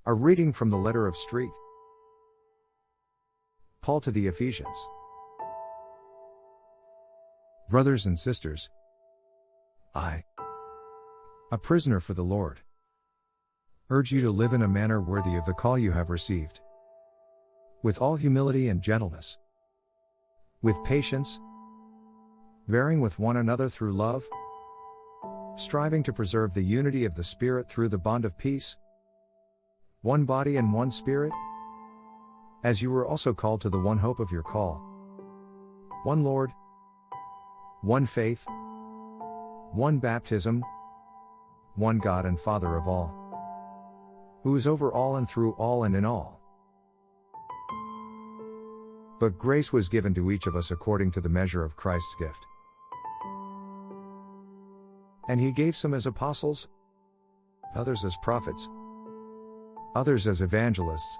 A reading from the letter of Street. Paul to the Ephesians. Brothers and sisters, I, a prisoner for the Lord, urge you to live in a manner worthy of the call you have received, with all humility and gentleness, with patience, bearing with one another through love, striving to preserve the unity of the Spirit through the bond of peace. One body and one Spirit, as you were also called to the one hope of your call. One Lord, one faith, one baptism, one God and Father of all, who is over all and through all and in all. But grace was given to each of us according to the measure of Christ's gift. And he gave some as apostles, others as prophets, others as evangelists,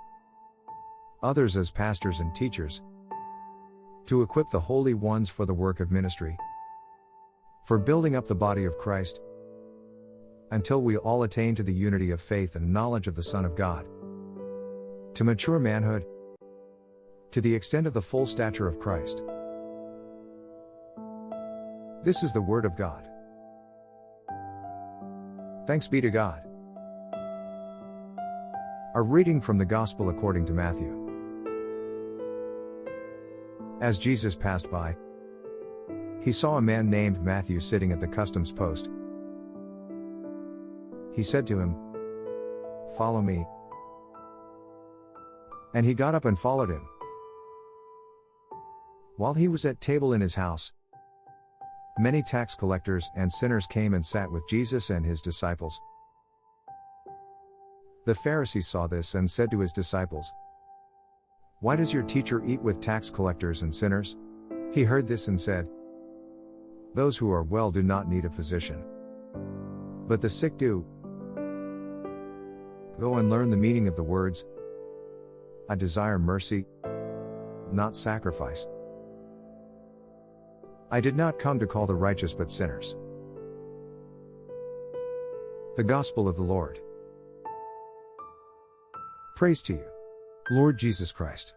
others as pastors and teachers, to equip the holy ones for the work of ministry, for building up the body of Christ, until we all attain to the unity of faith and knowledge of the Son of God, to mature manhood, to the extent of the full stature of Christ. This is the word of God. Thanks be to God. A reading from the Gospel according to Matthew. As Jesus passed by, he saw a man named Matthew sitting at the customs post. He said to him, "Follow me." And he got up and followed him. While he was at table in his house, many tax collectors and sinners came and sat with Jesus and his disciples. The Pharisees saw this and said to his disciples, "Why does your teacher eat with tax collectors and sinners?" He heard this and said, "Those who are well do not need a physician, but the sick do. Go and learn the meaning of the words, 'I desire mercy, not sacrifice.' I did not come to call the righteous but sinners." The Gospel of the Lord. Praise to you, Lord Jesus Christ.